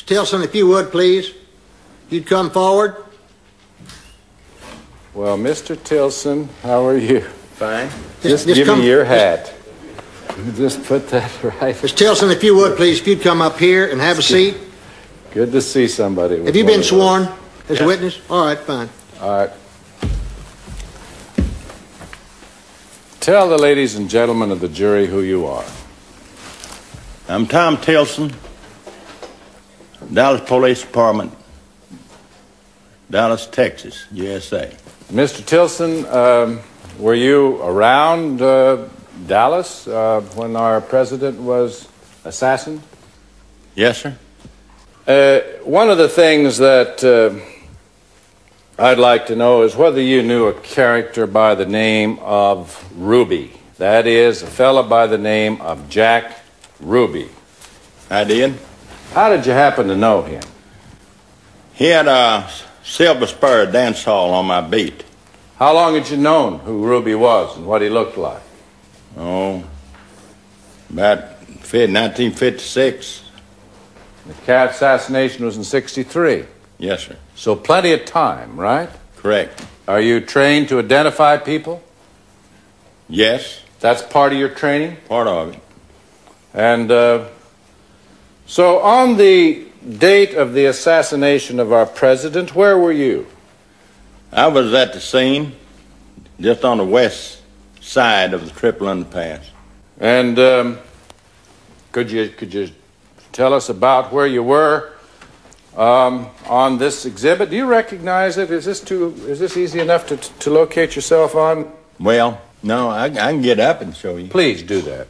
Mr. Tilson, if you would, please. You'd come forward. Well, Mr. Tilson, how are you? Fine. Just give me your hat. Just put that right. Mr. Tilson, if you would, please, if you'd come up here and have a seat. Good to see somebody. Have you been sworn as a witness? All right, fine. All right. Tell the ladies and gentlemen of the jury who you are. I'm Tom Tilson, Dallas Police Department, Dallas, Texas, USA. Mr. Tilson, were you around Dallas when our president was assassinated? Yes, sir. One of the things that I'd like to know is whether you knew a character by the name of Ruby. That is, a fella by the name of Jack Ruby. I did. How did you happen to know him? He had a Silver Spur dance hall on my beat. How long had you known who Ruby was and what he looked like? Oh, about 1956. The cat assassination was in '63. Yes, sir. So plenty of time, right? Correct. Are you trained to identify people? Yes. That's part of your training? Part of it. And so on the date of the assassination of our president, where were you? I was at the scene, just on the west side of the triple underpass. And could you tell us about where you were on this exhibit? Do you recognize it? Is this easy enough to locate yourself on? Well, no, I can get up and show you. Please do that.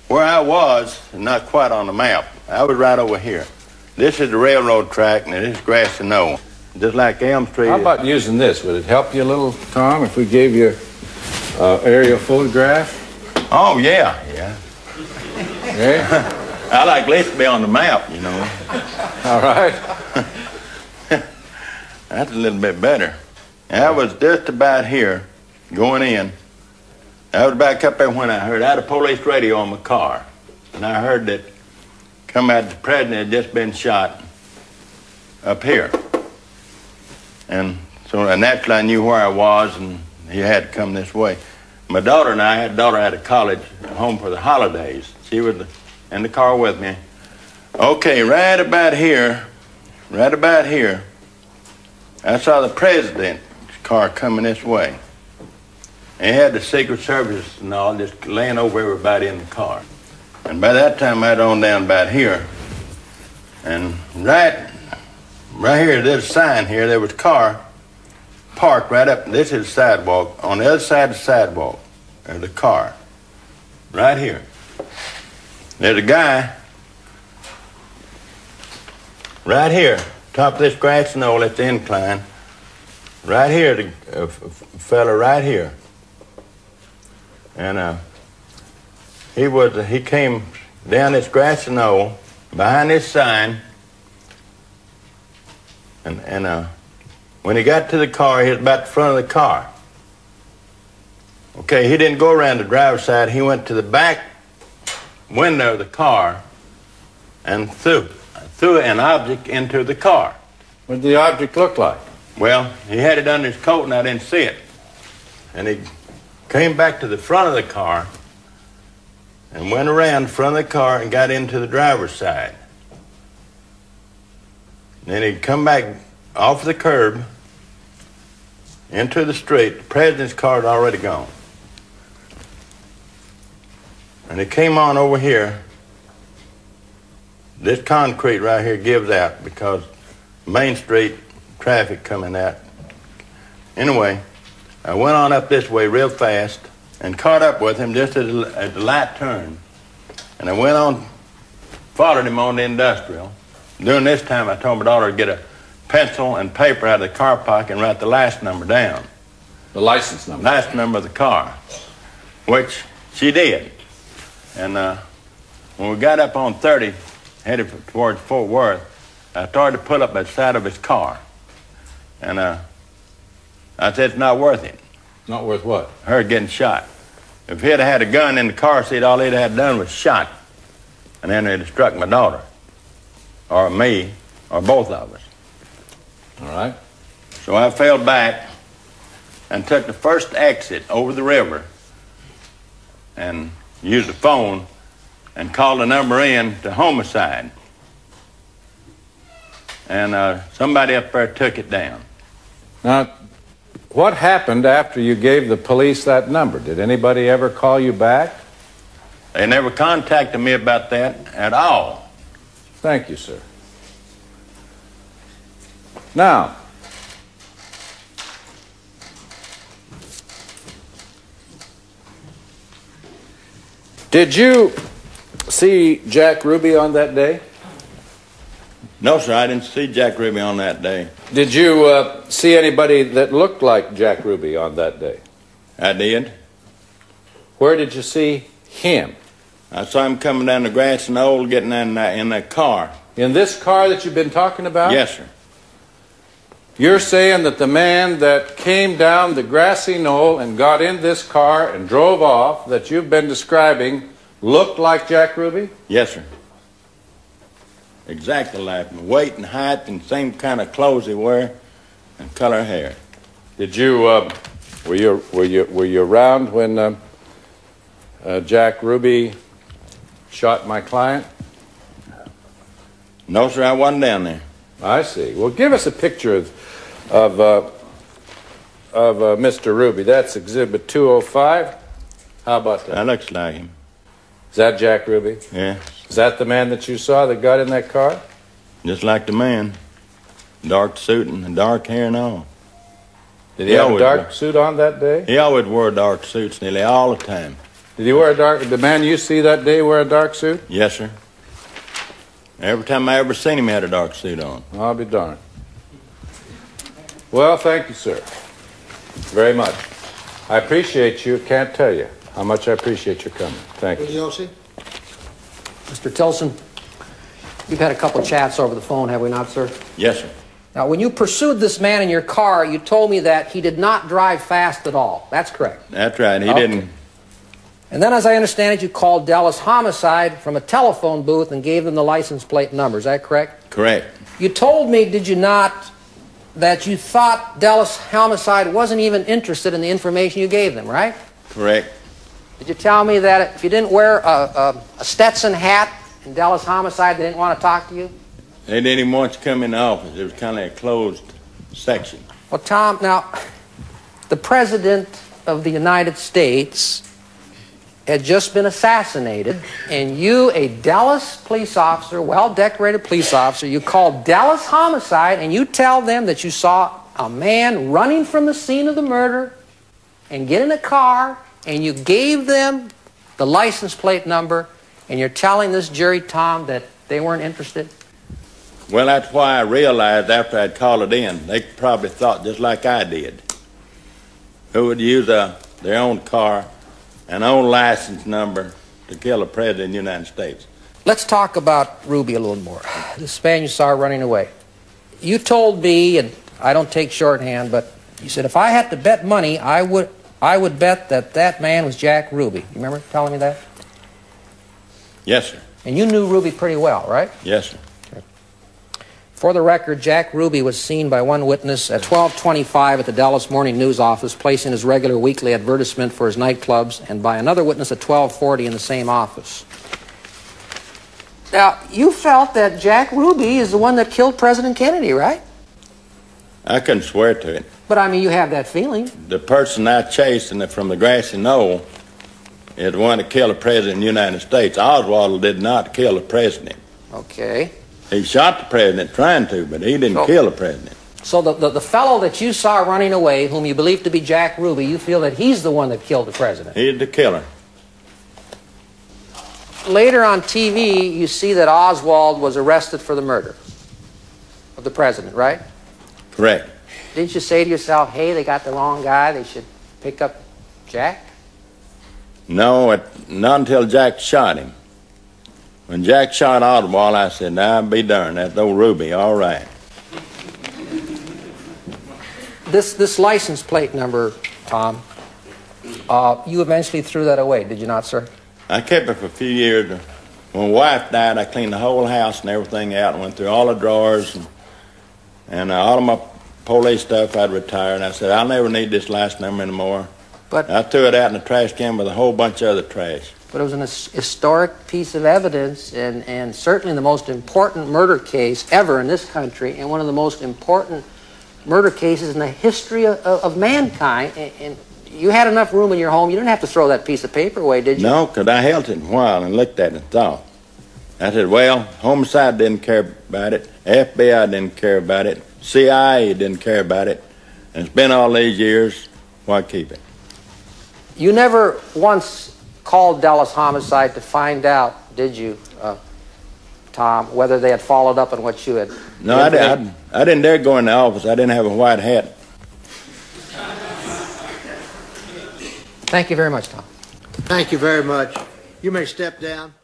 Where I was, not quite on the map. I was right over here. This is the railroad track, and this is grassy knoll, just like Elm Street. How about using this? Would it help you a little, Tom, if we gave you aerial photograph? Oh, yeah. Okay. I like at least to be on the map, you know. All right. That's a little bit better. I was just about here, going in. I was back up there when I had a police radio on my car. And I heard that the president had just been shot up here. And so naturally I knew where I was, and he had to come this way. My daughter and I had a college home for the holidays. She was in the car with me. Okay, right about here, I saw the president's car coming this way. And he had the Secret Service and all just laying over everybody in the car. And by that time, I'd on down about here. And right here, there's a sign here. There was a car parked right up. This is the sidewalk. On the other side of the sidewalk, there's a car. Right here. There's a guy right here, top of this grass knoll at the incline. Right here, a fella right here. And he came down this grassy knoll behind this sign, and when he got to the car, he was about the front of the car. Okay, he didn't go around the driver's side. He went to the back window of the car and threw an object into the car. What did the object look like? Well, he had it under his coat and I didn't see it. And he came back to the front of the car and went around the front of the car and got into the driver's side. Then he'd come back off the curb into the street. The president's car had already gone. And he came on over here. This concrete right here gives out because Main Street traffic coming out. Anyway, I went on up this way real fast and caught up with him just as the light turned. And I went on, followed him on the industrial. During this time, I told my daughter to get a pencil and paper out of the car pocket and write the last number down. The license number? Last number of the car, which she did. And when we got up on 30, headed towards Fort Worth, I started to pull up by the side of his car. And I said, it's not worth it. Not worth what? Her getting shot. If he'd had a gun in the car seat, all he'd had done was shot. And then he'd have struck my daughter. or me, or both of us. All right. So I fell back and took the first exit over the river and used the phone and called the number in to homicide. And somebody up there took it down. Now, what happened after you gave the police that number? Did anybody ever call you back? They never contacted me about that at all. Thank you, sir. Now, did you see Jack Ruby on that day? No, sir, I didn't see Jack Ruby on that day. Did you see anybody that looked like Jack Ruby on that day? I did. Where did you see him? I saw him coming down the grass and knoll, getting in that car. In this car that you've been talking about? Yes, sir. You're saying that the man that came down the grassy knoll and got in this car and drove off, that you've been describing, looked like Jack Ruby? Yes, sir. Exactly like him. Weight and height and same kind of clothes he wear and color hair. Did you, were you around when Jack Ruby shot my client? No, sir, I wasn't down there. I see. Well, give us a picture of Mr. Ruby. That's Exhibit 205. How about that? That looks like him. Is that Jack Ruby? Yeah. Is that the man that you saw that got in that car? Just like the man. Dark suit and dark hair and all. Did he have a dark suit on that day? He always wore dark suits nearly all the time. Did he wear the man you see that day wear a dark suit? Yes, sir. Every time I ever seen him, he had a dark suit on. I'll be darned. Well, thank you, sir. Very much. I appreciate you. Can't tell you how much I appreciate your coming. Thank you. Yossi? Mr. Tilson, you've had a couple chats over the phone, have we not, sir? Yes, sir. Now, when you pursued this man in your car, you told me that he did not drive fast at all. That's correct. That's right. He Okay. didn't. And then, as I understand it, you called Dallas Homicide from a telephone booth and gave them the license plate number. Is that correct? Correct. You told me, did you not, that you thought Dallas Homicide wasn't even interested in the information you gave them, right? Correct. Did you tell me that if you didn't wear a Stetson hat in Dallas Homicide, they didn't want to talk to you? They didn't even want you to come in the office. It was kind of a closed section. Well, Tom, now, the President of the United States had just been assassinated, and you, a Dallas police officer, well-decorated police officer, you called Dallas Homicide, and you tell them that you saw a man running from the scene of the murder and get in a car, and you gave them the license plate number, and you're telling this jury, Tom, that they weren't interested? Well, that's why I realized after I'd called it in, they probably thought just like I did. Who would use their own car and own license number to kill the President of the United States? Let's talk about Ruby a little more. This man you saw running away. You told me, and I don't take shorthand, but you said if I had to bet money, I would bet that man was Jack Ruby. You remember telling me that? Yes, sir. And you knew Ruby pretty well, right? Yes, sir. For the record, Jack Ruby was seen by one witness at 12:25 at the Dallas Morning News office, placing his regular weekly advertisement for his nightclubs, and by another witness at 12:40 in the same office. Now, you felt that Jack Ruby is the one that killed President Kennedy, right? I couldn't swear to it. But, I mean, you have that feeling. The person I chased from the grassy knoll is the one that killed the President of the United States. Oswald did not kill the President. Okay. He shot the President trying to, but he didn't kill the President. So the fellow that you saw running away, whom you believe to be Jack Ruby, you feel that he's the one that killed the President? He's the killer. Later on TV, you see that Oswald was arrested for the murder of the President, right? Correct. Didn't you say to yourself, hey, they got the wrong guy, they should pick up Jack? No, not until Jack shot him. When Jack shot Oswald, I said, nah, be darned, that's old Ruby, all right. This license plate number, Tom, you eventually threw that away, did you not, sir? I kept it for a few years to When my wife died, I cleaned the whole house and everything out and went through all the drawers and all of my police stuff I'd retired. And I said, I'll never need this last number anymore. But I threw it out in the trash can with a whole bunch of other trash. But it was an historic piece of evidence, and certainly the most important murder case ever in this country, and one of the most important murder cases in the history of mankind. And you had enough room in your home. You didn't have to throw that piece of paper away, did you? No, because I held it a while and looked at it and thought. I said, well, homicide didn't care about it. FBI didn't care about it. CIA didn't care about it. And it's been all these years. Why keep it? You never once called Dallas Homicide to find out, did you, Tom, whether they had followed up on what you had? No, I didn't dare go in the office. I didn't have a white hat. Thank you very much, Tom. Thank you very much. You may step down.